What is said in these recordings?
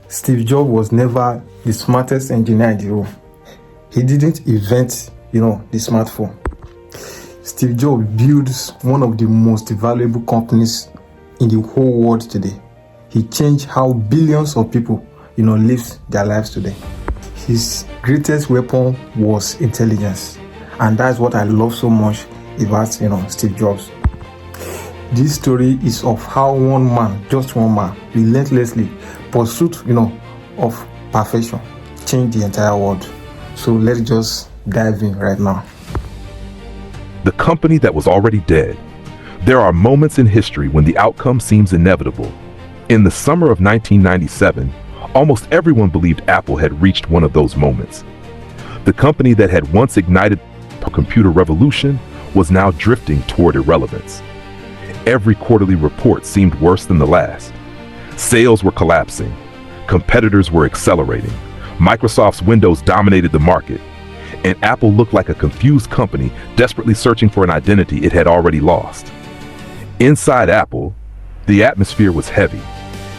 Steve Jobs was never the smartest engineer in the room. He didn't invent, the smartphone. Steve Jobs builds one of the most valuable companies in the whole world today. He changed how billions of people, live their lives today. His greatest weapon was intelligence. And that's what I love so much about, Steve Jobs. This story is of how one man, just one man, relentlessly pursuit, of perfection, changed the entire world. So let's just dive in right now. The company that was already dead. There are moments in history when the outcome seems inevitable. In the summer of 1997, almost everyone believed Apple had reached one of those moments. The company that had once ignited a computer revolution was now drifting toward irrelevance. Every quarterly report seemed worse than the last. Sales were collapsing. Competitors were accelerating. Microsoft's Windows dominated the market. And Apple looked like a confused company desperately searching for an identity it had already lost. Inside Apple, the atmosphere was heavy.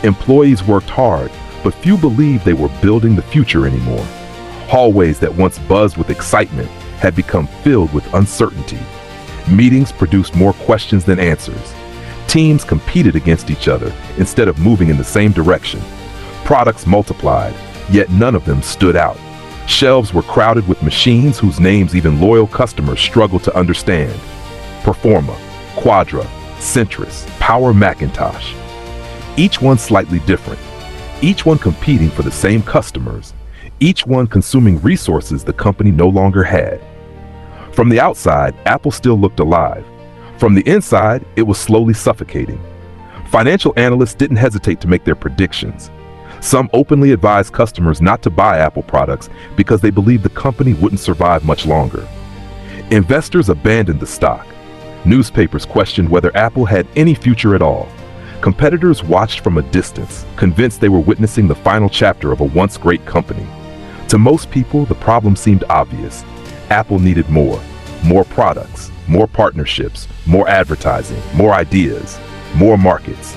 Employees worked hard, but few believed they were building the future anymore. Hallways that once buzzed with excitement had become filled with uncertainty. Meetings produced more questions than answers. Teams competed against each other instead of moving in the same direction. Products multiplied, yet none of them stood out. Shelves were crowded with machines whose names even loyal customers struggled to understand. Performa, Quadra, Centris, Power Macintosh. Each one slightly different. Each one competing for the same customers. Each one consuming resources the company no longer had. From the outside, Apple still looked alive. From the inside, it was slowly suffocating. Financial analysts didn't hesitate to make their predictions. Some openly advised customers not to buy Apple products because they believed the company wouldn't survive much longer. Investors abandoned the stock. Newspapers questioned whether Apple had any future at all. Competitors watched from a distance, convinced they were witnessing the final chapter of a once great company. To most people, the problem seemed obvious. Apple needed more products, more partnerships, more advertising, more ideas, more markets.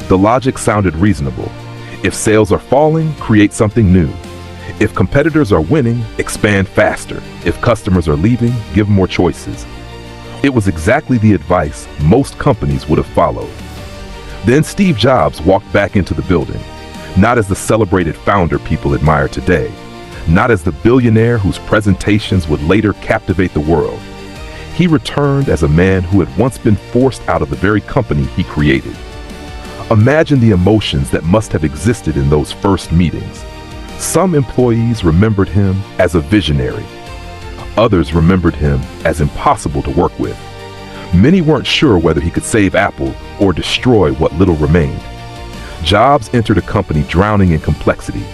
The logic sounded reasonable. If sales are falling, create something new. If competitors are winning, expand faster. If customers are leaving, give more choices. It was exactly the advice most companies would have followed. Then Steve Jobs walked back into the building, not as the celebrated founder people admire today, not as the billionaire whose presentations would later captivate the world. He returned as a man who had once been forced out of the very company he created. Imagine the emotions that must have existed in those first meetings. Some employees remembered him as a visionary. Others remembered him as impossible to work with. Many weren't sure whether he could save Apple or destroy what little remained. Jobs entered a company drowning in complexity.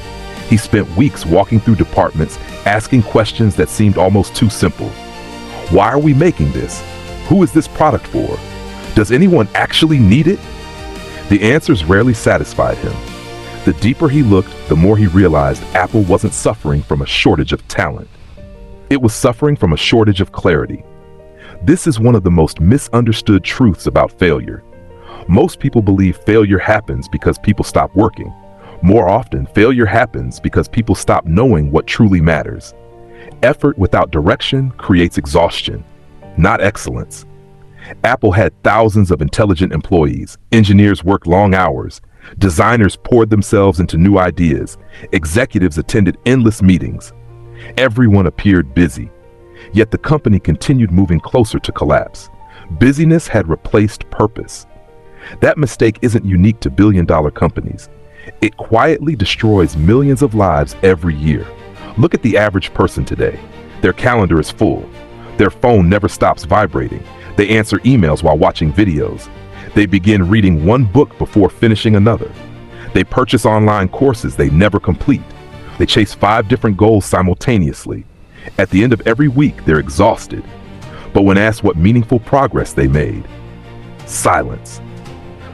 He spent weeks walking through departments, asking questions that seemed almost too simple. Why are we making this? Who is this product for? Does anyone actually need it? The answers rarely satisfied him. The deeper he looked, the more he realized Apple wasn't suffering from a shortage of talent. It was suffering from a shortage of clarity. This is one of the most misunderstood truths about failure. Most people believe failure happens because people stop working. More often, failure happens because people stop knowing what truly matters. Effort without direction creates exhaustion, not excellence. Apple had thousands of intelligent employees. Engineers worked long hours. Designers poured themselves into new ideas. Executives attended endless meetings. Everyone appeared busy. Yet the company continued moving closer to collapse. Busyness had replaced purpose. That mistake isn't unique to billion-dollar companies. It quietly destroys millions of lives every year. Look at the average person today. Their calendar is full. Their phone never stops vibrating. They answer emails while watching videos. They begin reading one book before finishing another. They purchase online courses they never complete. They chase 5 different goals simultaneously. At the end of every week, they're exhausted. But when asked what meaningful progress they made, silence.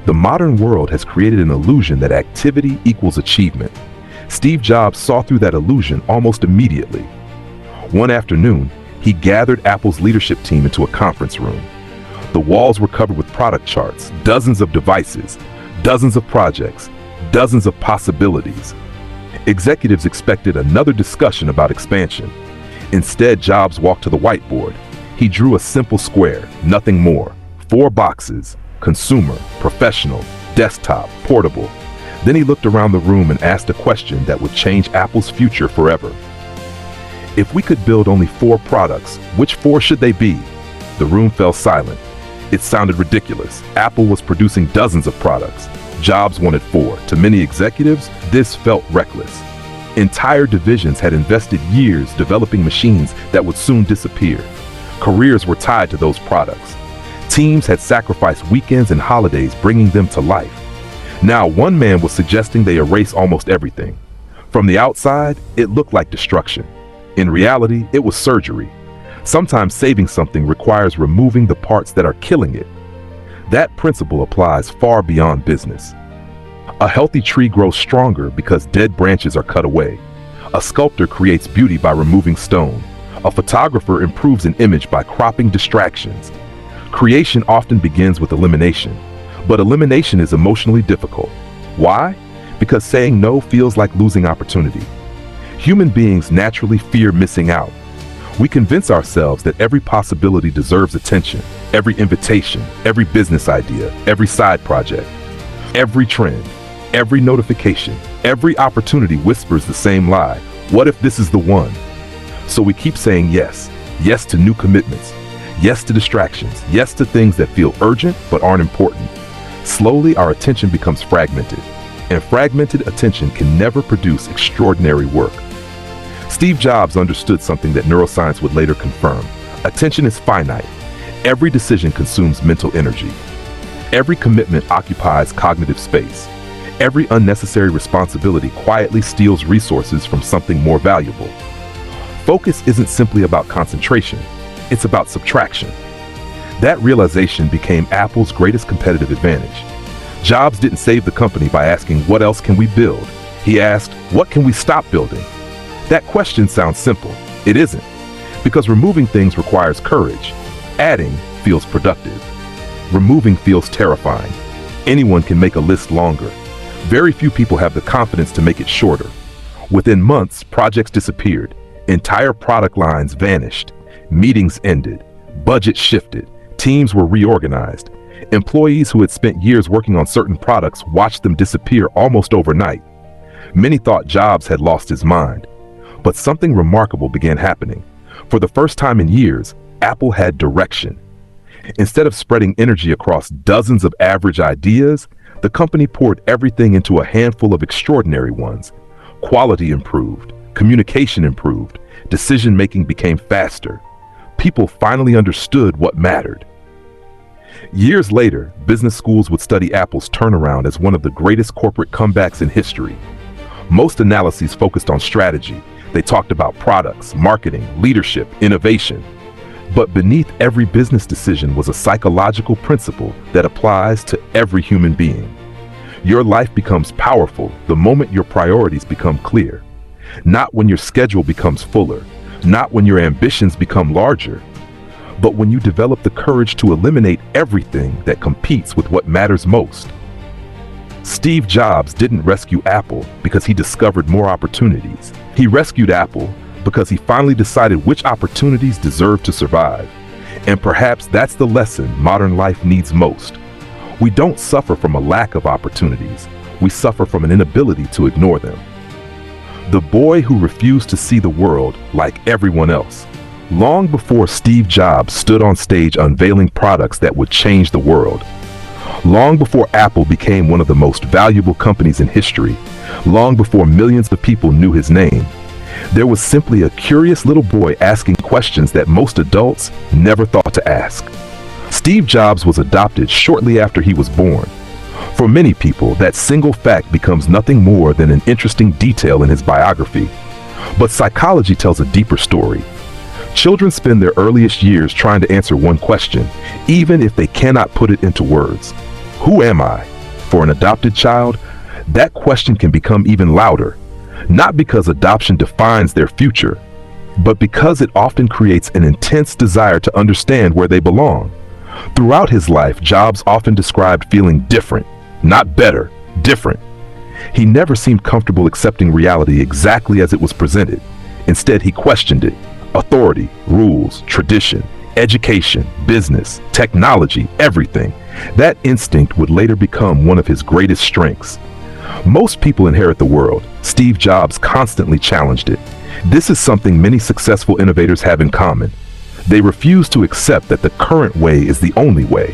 The modern world has created an illusion that activity equals achievement. Steve Jobs saw through that illusion almost immediately. One afternoon, he gathered Apple's leadership team into a conference room. The walls were covered with product charts, dozens of devices, dozens of projects, dozens of possibilities. Executives expected another discussion about expansion. Instead, Jobs walked to the whiteboard. He drew a simple square, nothing more. 4 boxes: consumer, professional, desktop, portable. Then he looked around the room and asked a question that would change Apple's future forever. If we could build only 4 products, which 4 should they be? The room fell silent. It sounded ridiculous. Apple was producing dozens of products. Jobs wanted 4. To many executives, this felt reckless. Entire divisions had invested years developing machines that would soon disappear. Careers were tied to those products. Teams had sacrificed weekends and holidays bringing them to life. Now one man was suggesting they erase almost everything. From the outside, it looked like destruction. In reality, it was surgery. Sometimes saving something requires removing the parts that are killing it. That principle applies far beyond business. A healthy tree grows stronger because dead branches are cut away. A sculptor creates beauty by removing stone. A photographer improves an image by cropping distractions. Creation often begins with elimination, but elimination is emotionally difficult. Why? Because saying no feels like losing opportunity. Human beings naturally fear missing out. We convince ourselves that every possibility deserves attention, every invitation, every business idea, every side project, every trend, every notification, every opportunity whispers the same lie. What if this is the one? So we keep saying yes. Yes to new commitments. Yes to distractions. Yes to things that feel urgent but aren't important. Slowly, our attention becomes fragmented, and fragmented attention can never produce extraordinary work. Steve Jobs understood something that neuroscience would later confirm. Attention is finite. Every decision consumes mental energy. Every commitment occupies cognitive space. Every unnecessary responsibility quietly steals resources from something more valuable. Focus isn't simply about concentration, it's about subtraction. That realization became Apple's greatest competitive advantage. Jobs didn't save the company by asking, what else can we build? He asked, what can we stop building? That question sounds simple. It isn't, because removing things requires courage. Adding feels productive. Removing feels terrifying. Anyone can make a list longer. Very few people have the confidence to make it shorter. Within months, projects disappeared. Entire product lines vanished. Meetings ended. Budgets shifted. Teams were reorganized. Employees who had spent years working on certain products watched them disappear almost overnight. Many thought Jobs had lost his mind. But something remarkable began happening. For the first time in years, Apple had direction. Instead of spreading energy across dozens of average ideas, the company poured everything into a handful of extraordinary ones. Quality improved, communication improved, decision-making became faster. People finally understood what mattered. Years later, business schools would study Apple's turnaround as one of the greatest corporate comebacks in history. Most analyses focused on strategy. They talked about products, marketing, leadership, innovation. But beneath every business decision was a psychological principle that applies to every human being. Your life becomes powerful the moment your priorities become clear. Not when your schedule becomes fuller, not when your ambitions become larger, but when you develop the courage to eliminate everything that competes with what matters most. Steve Jobs didn't rescue Apple because he discovered more opportunities. He rescued Apple because he finally decided which opportunities deserve to survive. And perhaps that's the lesson modern life needs most. We don't suffer from a lack of opportunities. We suffer from an inability to ignore them. The boy who refused to see the world like everyone else. Long before Steve Jobs stood on stage unveiling products that would change the world. Long before Apple became one of the most valuable companies in history. Long before millions of people knew his name. There was simply a curious little boy asking questions that most adults never thought to ask. Steve Jobs was adopted shortly after he was born. For many people, that single fact becomes nothing more than an interesting detail in his biography. But psychology tells a deeper story. Children spend their earliest years trying to answer one question, even if they cannot put it into words. Who am I? For an adopted child, that question can become even louder. Not because adoption defines their future, but because it often creates an intense desire to understand where they belong. Throughout his life, Jobs often described feeling different, not better, different. He never seemed comfortable accepting reality exactly as it was presented. Instead, he questioned it. Authority, rules, tradition, education, business, technology, everything. That instinct would later become one of his greatest strengths. Most people inherit the world. Steve Jobs constantly challenged it. This is something many successful innovators have in common. They refuse to accept that the current way is the only way.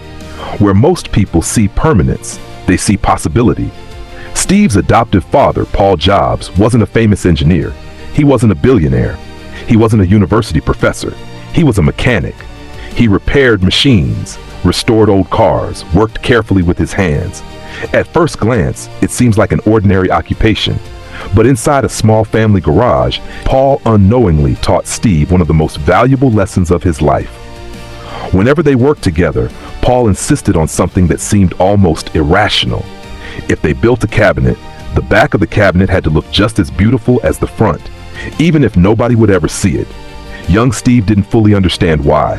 Where most people see permanence, they see possibility. Steve's adoptive father, Paul Jobs, wasn't a famous engineer. He wasn't a billionaire. He wasn't a university professor. He was a mechanic. He repaired machines, restored old cars, worked carefully with his hands. At first glance, it seems like an ordinary occupation. But inside a small family garage, Paul unknowingly taught Steve one of the most valuable lessons of his life. Whenever they worked together, Paul insisted on something that seemed almost irrational. If they built a cabinet, the back of the cabinet had to look just as beautiful as the front, even if nobody would ever see it. Young Steve didn't fully understand why.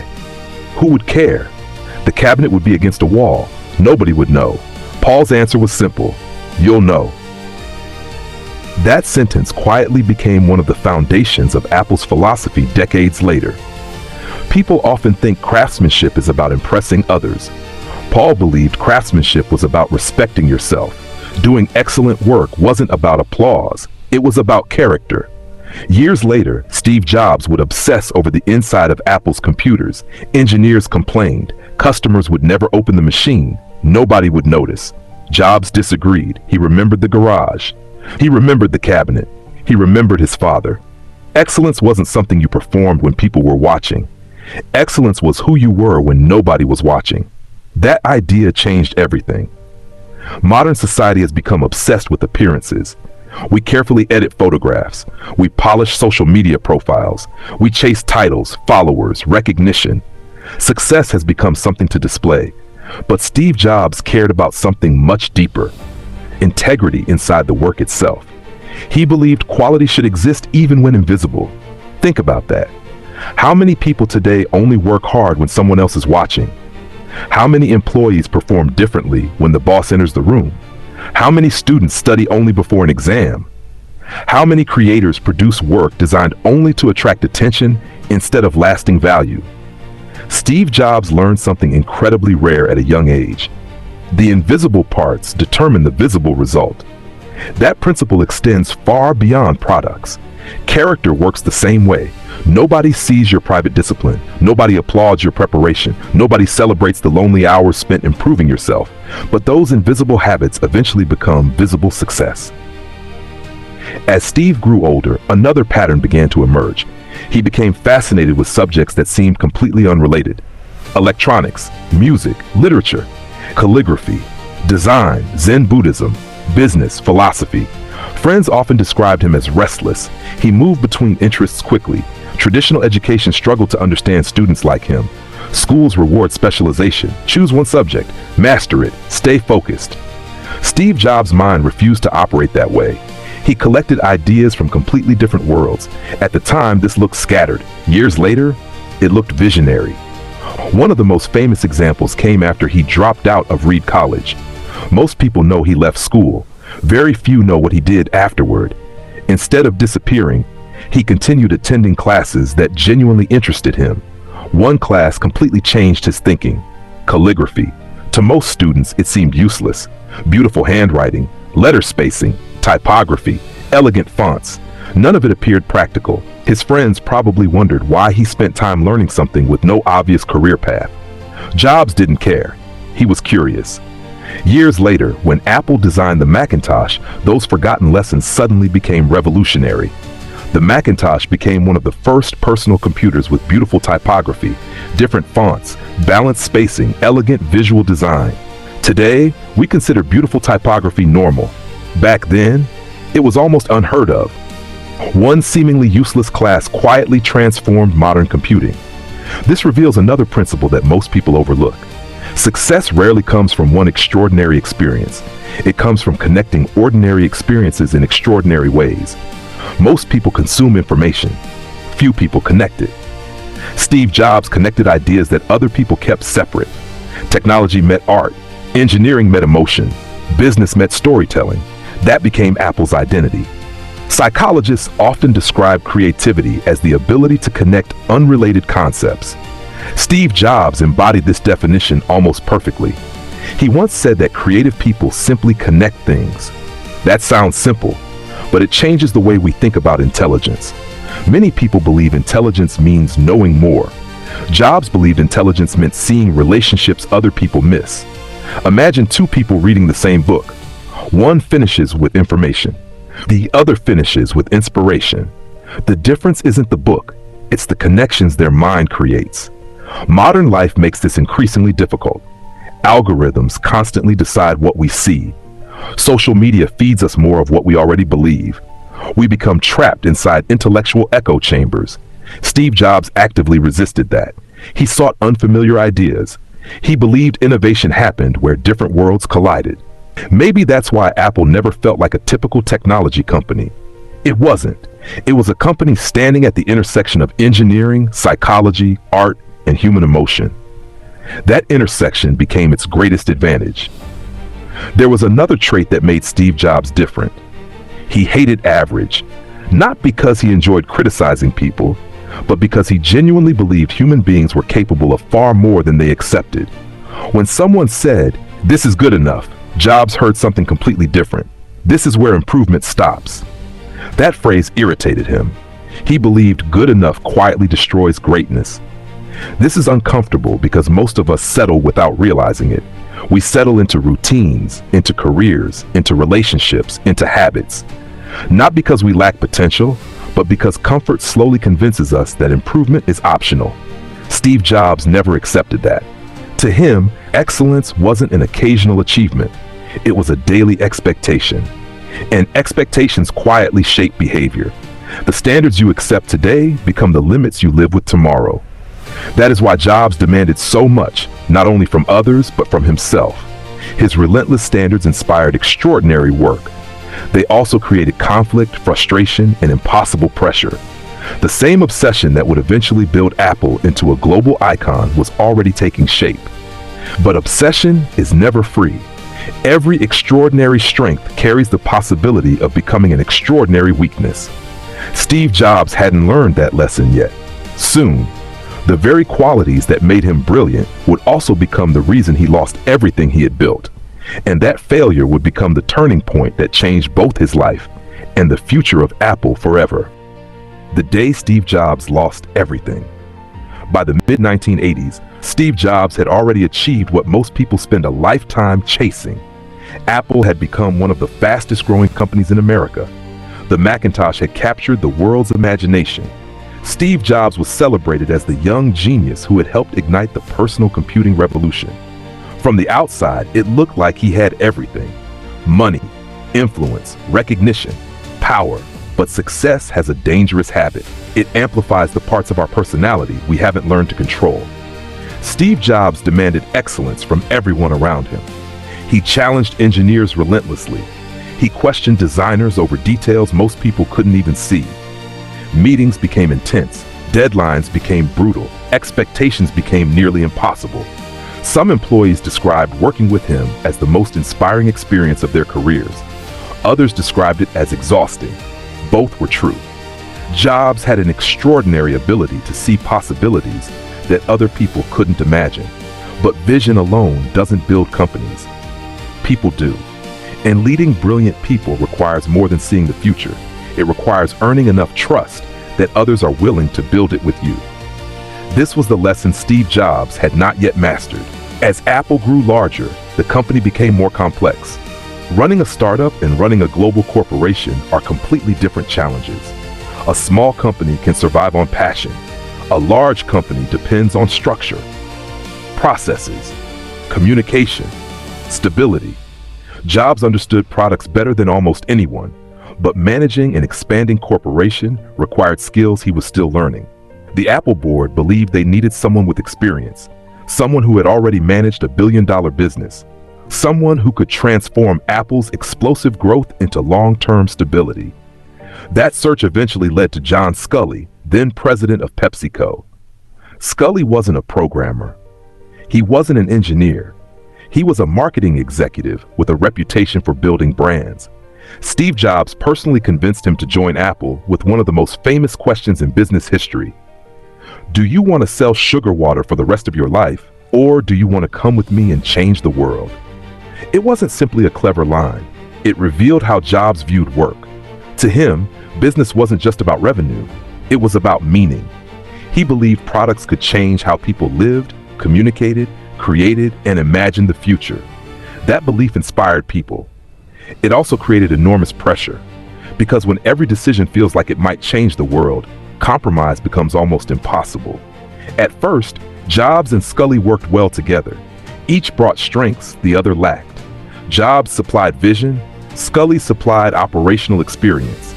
Who would care? The cabinet would be against a wall. Nobody would know. Paul's answer was simple: you'll know. That sentence quietly became one of the foundations of Apple's philosophy decades later. People often think craftsmanship is about impressing others. Paul believed craftsmanship was about respecting yourself. Doing excellent work wasn't about applause. It was about character. Years later, Steve Jobs would obsess over the inside of Apple's computers. Engineers complained. Customers would never open the machine. Nobody would notice. Jobs disagreed. He remembered the garage. He remembered the cabinet. He remembered his father. Excellence wasn't something you performed when people were watching. Excellence was who you were when nobody was watching. That idea changed everything. Modern society has become obsessed with appearances. We carefully edit photographs. We polish social media profiles. We chase titles, followers, recognition. Success has become something to display. But Steve Jobs cared about something much deeper: integrity inside the work itself. He believed quality should exist even when invisible. Think about that. How many people today only work hard when someone else is watching? How many employees perform differently when the boss enters the room? How many students study only before an exam? How many creators produce work designed only to attract attention instead of lasting value? Steve Jobs learned something incredibly rare at a young age. The invisible parts determine the visible result. That principle extends far beyond products. Character works the same way. Nobody sees your private discipline. Nobody applauds your preparation. Nobody celebrates the lonely hours spent improving yourself. But those invisible habits eventually become visible success. As Steve grew older, another pattern began to emerge. He became fascinated with subjects that seemed completely unrelated. Electronics, music, literature, calligraphy, design, Zen Buddhism, business, philosophy. Friends often described him as restless. He moved between interests quickly. Traditional education struggled to understand students like him. Schools reward specialization. Choose one subject, master it, stay focused. Steve Jobs' mind refused to operate that way. He collected ideas from completely different worlds. At the time, this looked scattered. Years later, it looked visionary. One of the most famous examples came after he dropped out of Reed College. Most people know he left school. Very few know what he did afterward. Instead of disappearing, he continued attending classes that genuinely interested him. One class completely changed his thinking: calligraphy. To most students, it seemed useless. Beautiful handwriting, letter spacing, typography, elegant fonts. None of it appeared practical. His friends probably wondered why he spent time learning something with no obvious career path. Jobs didn't care. He was curious. Years later, when Apple designed the Macintosh, those forgotten lessons suddenly became revolutionary. The Macintosh became one of the first personal computers with beautiful typography, different fonts, balanced spacing, elegant visual design. Today, we consider beautiful typography normal. Back then, it was almost unheard of. One seemingly useless class quietly transformed modern computing. This reveals another principle that most people overlook. Success rarely comes from one extraordinary experience. It comes from connecting ordinary experiences in extraordinary ways. Most people consume information. Few people connect it. Steve Jobs connected ideas that other people kept separate. Technology met art. Engineering met emotion. Business met storytelling. That became Apple's identity. Psychologists often describe creativity as the ability to connect unrelated concepts. Steve Jobs embodied this definition almost perfectly. He once said that creative people simply connect things. That sounds simple, but it changes the way we think about intelligence. Many people believe intelligence means knowing more. Jobs believed intelligence meant seeing relationships other people miss. Imagine two people reading the same book. One finishes with information. The other finishes with inspiration. The difference isn't the book, it's the connections their mind creates. Modern life makes this increasingly difficult. Algorithms constantly decide what we see. Social media feeds us more of what we already believe. We become trapped inside intellectual echo chambers. Steve Jobs actively resisted that. He sought unfamiliar ideas. He believed innovation happened where different worlds collided. Maybe that's why Apple never felt like a typical technology company. It wasn't. It was a company standing at the intersection of engineering, psychology, art, and human emotion. That intersection became its greatest advantage. There was another trait that made Steve Jobs different. He hated average, not because he enjoyed criticizing people, but because he genuinely believed human beings were capable of far more than they accepted. When someone said, "This is good enough," Jobs heard something completely different. "This is where improvement stops." That phrase irritated him. He believed good enough quietly destroys greatness. This is uncomfortable because most of us settle without realizing it. We settle into routines, into careers, into relationships, into habits. Not because we lack potential, but because comfort slowly convinces us that improvement is optional. Steve Jobs never accepted that. To him, excellence wasn't an occasional achievement. It was a daily expectation. And expectations quietly shape behavior. The standards you accept today become the limits you live with tomorrow. That is why Jobs demanded so much, not only from others, but from himself. His relentless standards inspired extraordinary work. They also created conflict, frustration, and impossible pressure. The same obsession that would eventually build Apple into a global icon was already taking shape. But obsession is never free. Every extraordinary strength carries the possibility of becoming an extraordinary weakness. Steve Jobs hadn't learned that lesson yet. Soon, the very qualities that made him brilliant would also become the reason he lost everything he had built. And that failure would become the turning point that changed both his life and the future of Apple forever. The day Steve Jobs lost everything. By the mid-1980s, Steve Jobs had already achieved what most people spend a lifetime chasing. Apple had become one of the fastest growing companies in America. The Macintosh had captured the world's imagination. Steve Jobs was celebrated as the young genius who had helped ignite the personal computing revolution. From the outside, it looked like he had everything: money, influence, recognition, power. But success has a dangerous habit. It amplifies the parts of our personality we haven't learned to control. Steve Jobs demanded excellence from everyone around him. He challenged engineers relentlessly. He questioned designers over details most people couldn't even see. Meetings became intense. Deadlines became brutal. Expectations became nearly impossible. Some employees described working with him as the most inspiring experience of their careers. Others described it as exhausting. Both were true. Jobs had an extraordinary ability to see possibilities that other people couldn't imagine. But vision alone doesn't build companies. People do. And leading brilliant people requires more than seeing the future. It requires earning enough trust that others are willing to build it with you. This was the lesson Steve Jobs had not yet mastered. As Apple grew larger, the company became more complex. Running a startup and running a global corporation are completely different challenges. A small company can survive on passion. A large company depends on structure, processes, communication, stability. Jobs understood products better than almost anyone, but managing an expanding corporation required skills he was still learning. The Apple board believed they needed someone with experience, someone who had already managed a billion-dollar business, someone who could transform Apple's explosive growth into long-term stability. That search eventually led to John Sculley, then president of PepsiCo. Sculley wasn't a programmer. He wasn't an engineer. He was a marketing executive with a reputation for building brands. Steve Jobs personally convinced him to join Apple with one of the most famous questions in business history. Do you want to sell sugar water for the rest of your life, or do you want to come with me and change the world? It wasn't simply a clever line. It revealed how Jobs viewed work. To him, business wasn't just about revenue. It was about meaning. He believed products could change how people lived, communicated, created, and imagined the future. That belief inspired people. It also created enormous pressure, because when every decision feels like it might change the world, compromise becomes almost impossible. At first, Jobs and Scully worked well together. Each brought strengths the other lacked. Jobs supplied vision, Scully supplied operational experience.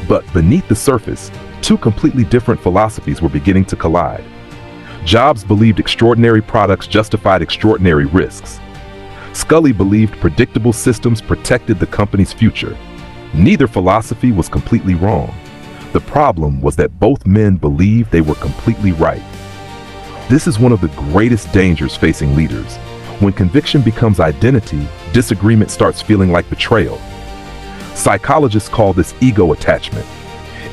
But beneath the surface, two completely different philosophies were beginning to collide. Jobs believed extraordinary products justified extraordinary risks. Scully believed predictable systems protected the company's future. Neither philosophy was completely wrong. The problem was that both men believed they were completely right. This is one of the greatest dangers facing leaders. When conviction becomes identity, disagreement starts feeling like betrayal. Psychologists call this ego attachment.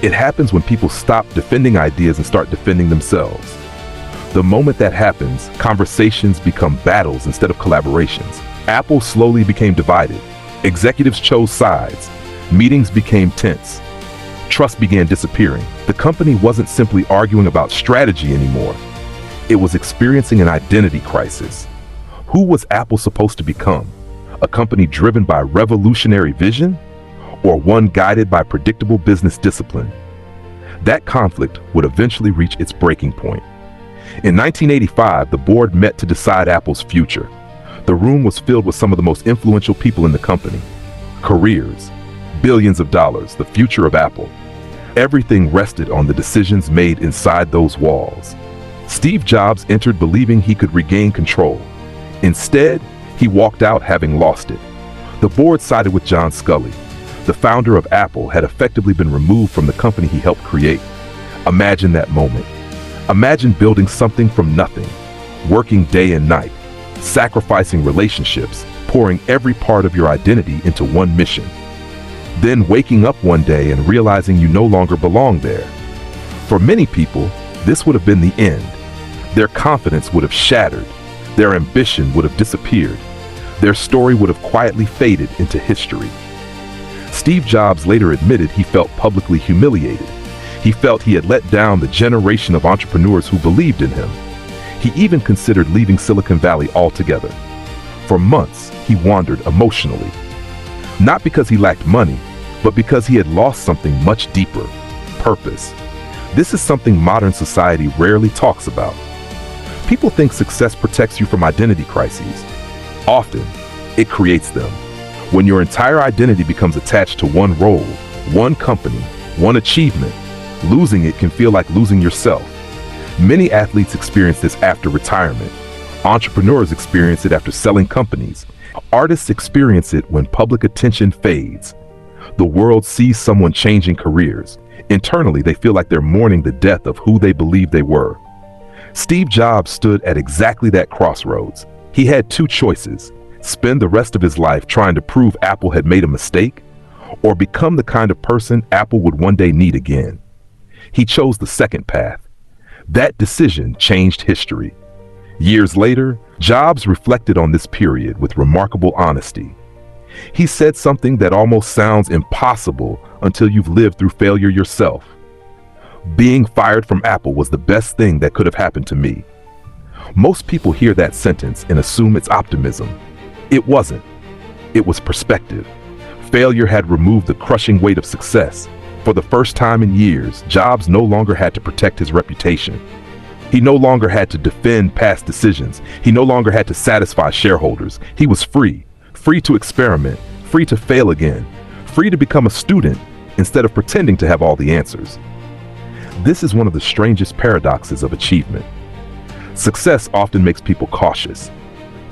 It happens when people stop defending ideas and start defending themselves. The moment that happens, conversations become battles instead of collaborations. Apple slowly became divided. Executives chose sides. Meetings became tense. Trust began disappearing. The company wasn't simply arguing about strategy anymore. It was experiencing an identity crisis. Who was Apple supposed to become? A company driven by revolutionary vision, or one guided by predictable business discipline? That conflict would eventually reach its breaking point. In 1985, the board met to decide Apple's future. The room was filled with some of the most influential people in the company. Careers, billions of dollars, the future of Apple. Everything rested on the decisions made inside those walls. Steve Jobs entered believing he could regain control. Instead, he walked out having lost it. The board sided with John Scully. The founder of Apple had effectively been removed from the company he helped create. Imagine that moment. Imagine building something from nothing, working day and night, sacrificing relationships, pouring every part of your identity into one mission. Then waking up one day and realizing you no longer belong there. For many people, this would have been the end. Their confidence would have shattered. Their ambition would have disappeared. Their story would have quietly faded into history. Steve Jobs later admitted he felt publicly humiliated. He felt he had let down the generation of entrepreneurs who believed in him. He even considered leaving Silicon Valley altogether. For months, he wandered emotionally. Not because he lacked money, but because he had lost something much deeper: purpose. This is something modern society rarely talks about. People think success protects you from identity crises. Often, it creates them. When your entire identity becomes attached to one role, one company, one achievement, losing it can feel like losing yourself. Many athletes experience this after retirement. Entrepreneurs experience it after selling companies. Artists experience it when public attention fades. The world sees someone changing careers. Internally, they feel like they're mourning the death of who they believed they were. Steve Jobs stood at exactly that crossroads. He had two choices: spend the rest of his life trying to prove Apple had made a mistake, or become the kind of person Apple would one day need again. He chose the second path. That decision changed history. Years later, Jobs reflected on this period with remarkable honesty. He said something that almost sounds impossible until you've lived through failure yourself. Being fired from Apple was the best thing that could have happened to me. Most people hear that sentence and assume it's optimism. It wasn't. It was perspective. Failure had removed the crushing weight of success. For the first time in years, Jobs no longer had to protect his reputation. He no longer had to defend past decisions. He no longer had to satisfy shareholders. He was free to experiment, free to fail again, free to become a student instead of pretending to have all the answers. This is one of the strangest paradoxes of achievement. Success often makes people cautious.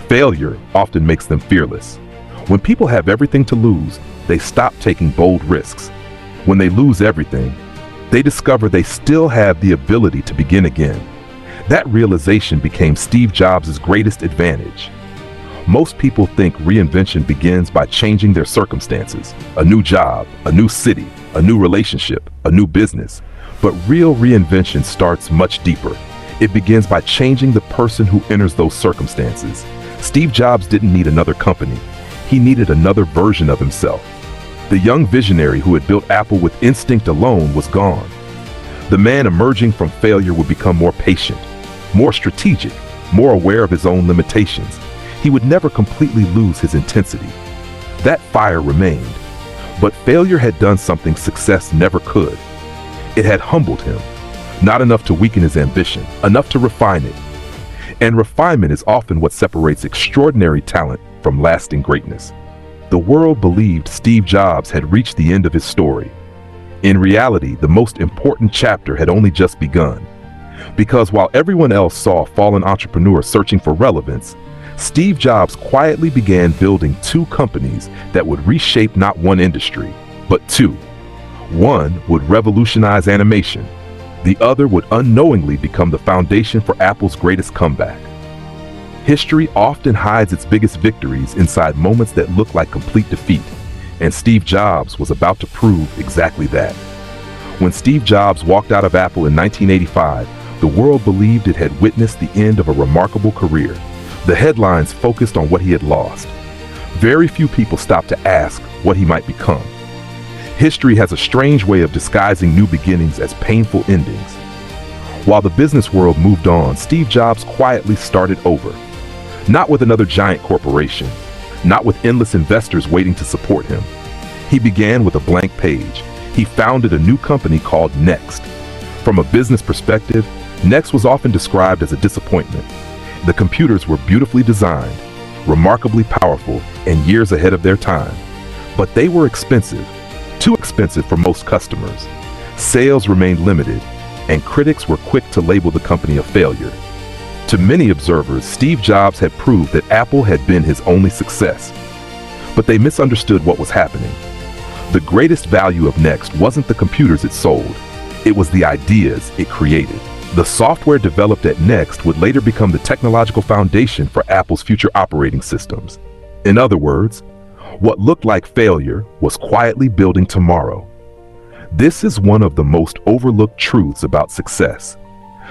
Failure often makes them fearless. When people have everything to lose, they stop taking bold risks. When they lose everything, they discover they still have the ability to begin again. That realization became Steve Jobs' greatest advantage. Most people think reinvention begins by changing their circumstances, a new job, a new city, a new relationship, a new business. But real reinvention starts much deeper. It begins by changing the person who enters those circumstances. Steve Jobs didn't need another company. He needed another version of himself. The young visionary who had built Apple with instinct alone was gone. The man emerging from failure would become more patient, more strategic, more aware of his own limitations. He would never completely lose his intensity. That fire remained, but failure had done something success never could. It had humbled him, not enough to weaken his ambition, enough to refine it. And refinement is often what separates extraordinary talent from lasting greatness. The world believed Steve Jobs had reached the end of his story. In reality, the most important chapter had only just begun. Because while everyone else saw a fallen entrepreneur searching for relevance, Steve Jobs quietly began building two companies that would reshape not one industry, but two. One would revolutionize animation. The other would unknowingly become the foundation for Apple's greatest comeback. History often hides its biggest victories inside moments that look like complete defeat, and Steve Jobs was about to prove exactly that. When Steve Jobs walked out of Apple in 1985, the world believed it had witnessed the end of a remarkable career. The headlines focused on what he had lost. Very few people stopped to ask what he might become. History has a strange way of disguising new beginnings as painful endings. While the business world moved on, Steve Jobs quietly started over. Not with another giant corporation, not with endless investors waiting to support him. He began with a blank page. He founded a new company called Next. From a business perspective, Next was often described as a disappointment. The computers were beautifully designed, remarkably powerful, and years ahead of their time. But they were expensive, too expensive for most customers. Sales remained limited, and critics were quick to label the company a failure. To many observers, Steve Jobs had proved that Apple had been his only success. But they misunderstood what was happening. The greatest value of Next wasn't the computers it sold. It was the ideas it created. The software developed at Next would later become the technological foundation for Apple's future operating systems. In other words, what looked like failure was quietly building tomorrow. This is one of the most overlooked truths about success.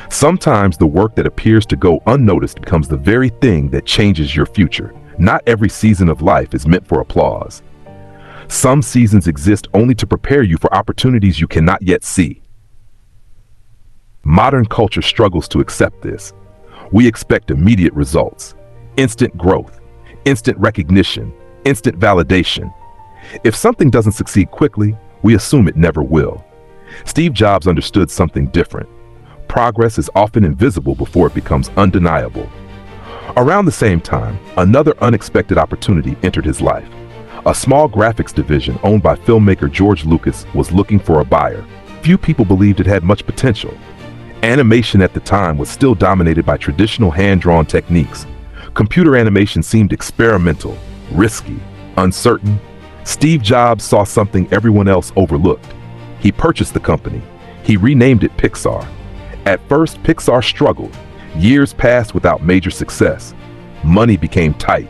Sometimes the work that appears to go unnoticed becomes the very thing that changes your future. Not every season of life is meant for applause. Some seasons exist only to prepare you for opportunities you cannot yet see. Modern culture struggles to accept this. We expect immediate results, instant growth, instant recognition, instant validation. If something doesn't succeed quickly, we assume it never will. Steve Jobs understood something different. Progress is often invisible before it becomes undeniable. Around the same time, another unexpected opportunity entered his life. A small graphics division owned by filmmaker George Lucas was looking for a buyer. Few people believed it had much potential. Animation at the time was still dominated by traditional hand-drawn techniques. Computer animation seemed experimental, risky, uncertain. Steve Jobs saw something everyone else overlooked. He purchased the company. He renamed it Pixar. At first, Pixar struggled. Years passed without major success. Money became tight.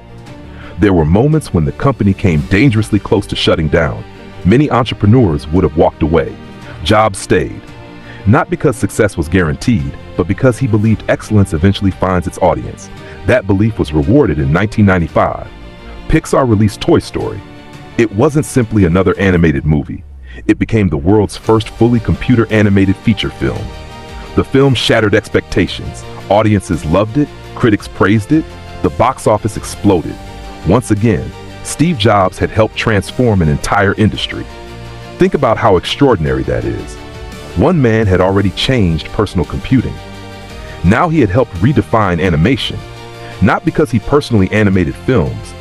There were moments when the company came dangerously close to shutting down. Many entrepreneurs would have walked away. Jobs stayed. Not because success was guaranteed, but because he believed excellence eventually finds its audience. That belief was rewarded in 1995. Pixar released Toy Story. It wasn't simply another animated movie. It became the world's first fully computer-animated feature film. The film shattered expectations. Audiences loved it, critics praised it, the box office exploded. Once again, Steve Jobs had helped transform an entire industry. Think about how extraordinary that is. One man had already changed personal computing. Now he had helped redefine animation, not because he personally animated films,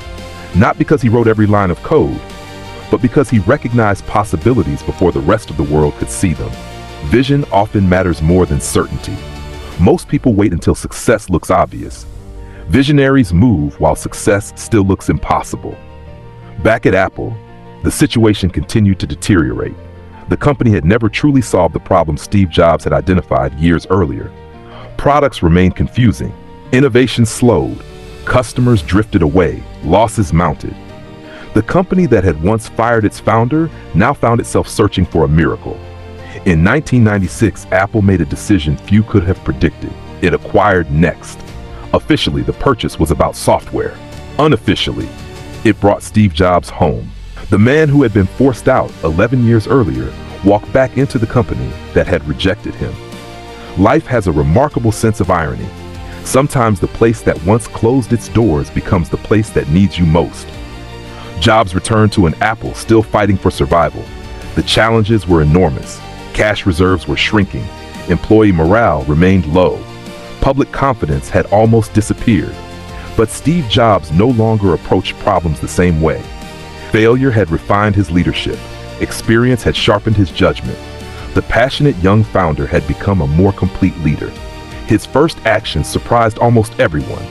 not because he wrote every line of code, but because he recognized possibilities before the rest of the world could see them. Vision often matters more than certainty. Most people wait until success looks obvious. Visionaries move while success still looks impossible. Back at Apple, the situation continued to deteriorate. The company had never truly solved the problem Steve Jobs had identified years earlier. Products remained confusing. Innovation slowed. Customers drifted away, losses mounted. The company that had once fired its founder now found itself searching for a miracle. In 1996, Apple made a decision few could have predicted. It acquired Next. Officially, the purchase was about software. Unofficially, it brought Steve Jobs home. The man who had been forced out 11 years earlier walked back into the company that had rejected him. Life has a remarkable sense of irony. Sometimes the place that once closed its doors becomes the place that needs you most. Jobs returned to an Apple still fighting for survival. The challenges were enormous. Cash reserves were shrinking. Employee morale remained low. Public confidence had almost disappeared. But Steve Jobs no longer approached problems the same way. Failure had refined his leadership. Experience had sharpened his judgment. The passionate young founder had become a more complete leader. His first actions surprised almost everyone.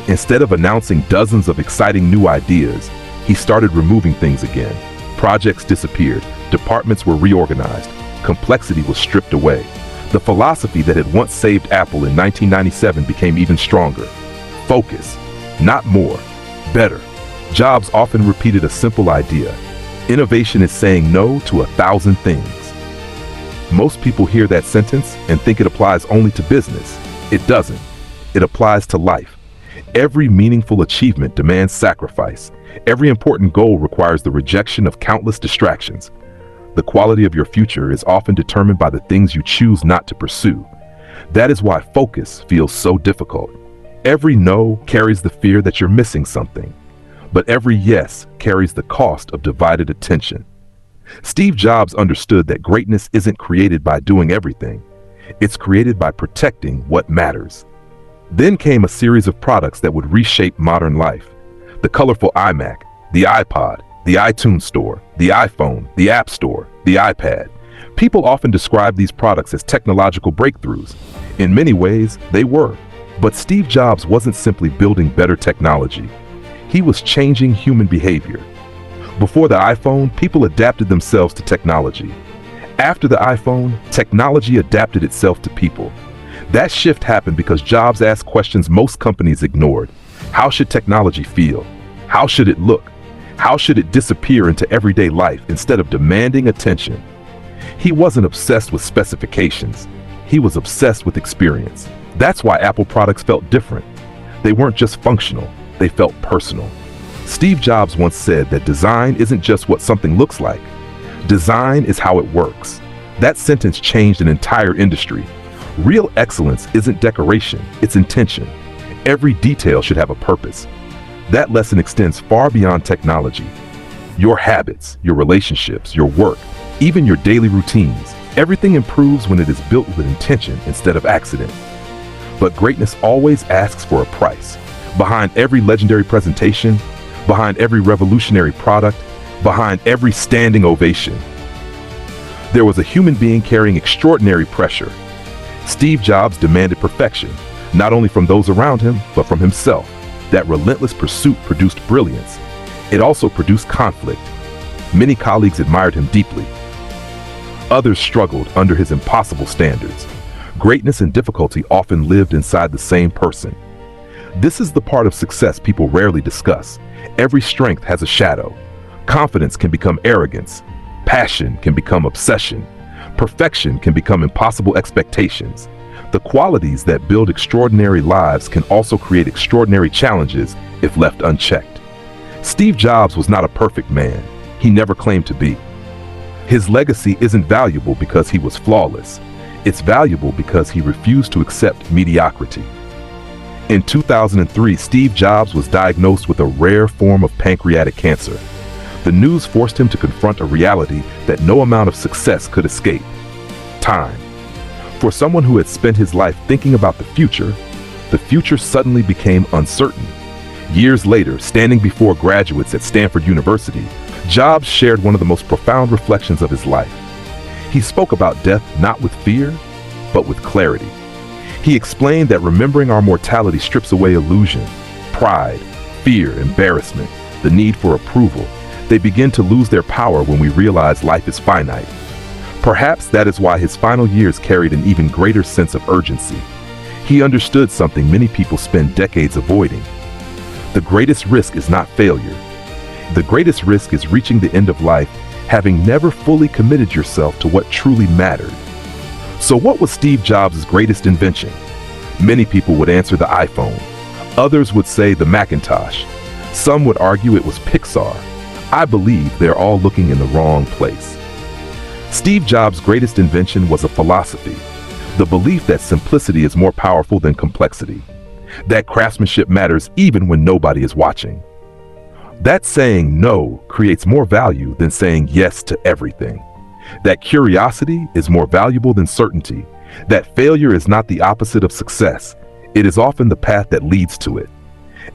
Instead of announcing dozens of exciting new ideas, he started removing things again. Projects disappeared. Departments were reorganized. Complexity was stripped away. The philosophy that had once saved Apple in 1997 became even stronger. Focus. Not more. Better. Jobs often repeated a simple idea. Innovation is saying no to 1,000 things. Most people hear that sentence and think it applies only to business. It doesn't. It applies to life. Every meaningful achievement demands sacrifice. Every important goal requires the rejection of countless distractions. The quality of your future is often determined by the things you choose not to pursue. That is why focus feels so difficult. Every no carries the fear that you're missing something, but every yes carries the cost of divided attention. Steve Jobs understood that greatness isn't created by doing everything. It's created by protecting what matters. Then came a series of products that would reshape modern life. The colorful iMac, the iPod, the iTunes Store, the iPhone, the App Store, the iPad. People often describe these products as technological breakthroughs. In many ways, they were. But Steve Jobs wasn't simply building better technology. He was changing human behavior. Before the iPhone, people adapted themselves to technology. After the iPhone, technology adapted itself to people. That shift happened because Jobs asked questions most companies ignored. How should technology feel? How should it look? How should it disappear into everyday life instead of demanding attention? He wasn't obsessed with specifications. He was obsessed with experience. That's why Apple products felt different. They weren't just functional, they felt personal. Steve Jobs once said that design isn't just what something looks like. Design is how it works. That sentence changed an entire industry. Real excellence isn't decoration, it's intention. Every detail should have a purpose. That lesson extends far beyond technology. Your habits, your relationships, your work, even your daily routines, everything improves when it is built with intention instead of accident. But greatness always asks for a price. Behind every legendary presentation, behind every revolutionary product, behind every standing ovation, there was a human being carrying extraordinary pressure. Steve Jobs demanded perfection, not only from those around him, but from himself. That relentless pursuit produced brilliance. It also produced conflict. Many colleagues admired him deeply. Others struggled under his impossible standards. Greatness and difficulty often lived inside the same person. This is the part of success people rarely discuss. Every strength has a shadow. Confidence can become arrogance. Passion can become obsession. Perfection can become impossible expectations. The qualities that build extraordinary lives can also create extraordinary challenges if left unchecked. Steve Jobs was not a perfect man. He never claimed to be. His legacy isn't valuable because he was flawless. It's valuable because he refused to accept mediocrity. In 2003, Steve Jobs was diagnosed with a rare form of pancreatic cancer. The news forced him to confront a reality that no amount of success could escape: time. For someone who had spent his life thinking about the future suddenly became uncertain. Years later, standing before graduates at Stanford University, Jobs shared one of the most profound reflections of his life. He spoke about death not with fear, but with clarity. He explained that remembering our mortality strips away illusion, pride, fear, embarrassment, the need for approval. They begin to lose their power when we realize life is finite. Perhaps that is why his final years carried an even greater sense of urgency. He understood something many people spend decades avoiding. The greatest risk is not failure. The greatest risk is reaching the end of life having never fully committed yourself to what truly mattered. So what was Steve Jobs' greatest invention? Many people would answer the iPhone. Others would say the Macintosh. Some would argue it was Pixar. I believe they're all looking in the wrong place. Steve Jobs' greatest invention was a philosophy, the belief that simplicity is more powerful than complexity, that craftsmanship matters even when nobody is watching. That saying no creates more value than saying yes to everything. That curiosity is more valuable than certainty. That failure is not the opposite of success. It is often the path that leads to it.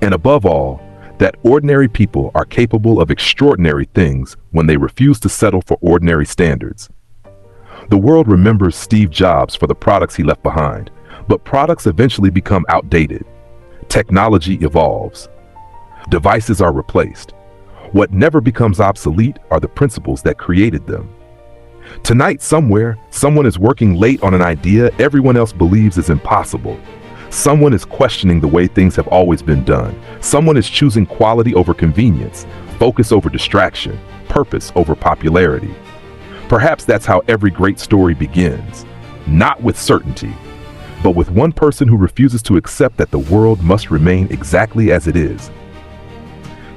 And above all, that ordinary people are capable of extraordinary things when they refuse to settle for ordinary standards. The world remembers Steve Jobs for the products he left behind, but products eventually become outdated. Technology evolves. Devices are replaced. What never becomes obsolete are the principles that created them. Tonight, somewhere, someone is working late on an idea everyone else believes is impossible. Someone is questioning the way things have always been done. Someone is choosing quality over convenience, focus over distraction, purpose over popularity. Perhaps that's how every great story begins, not with certainty, but with one person who refuses to accept that the world must remain exactly as it is.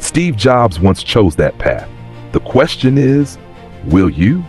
Steve Jobs once chose that path. The question is, will you?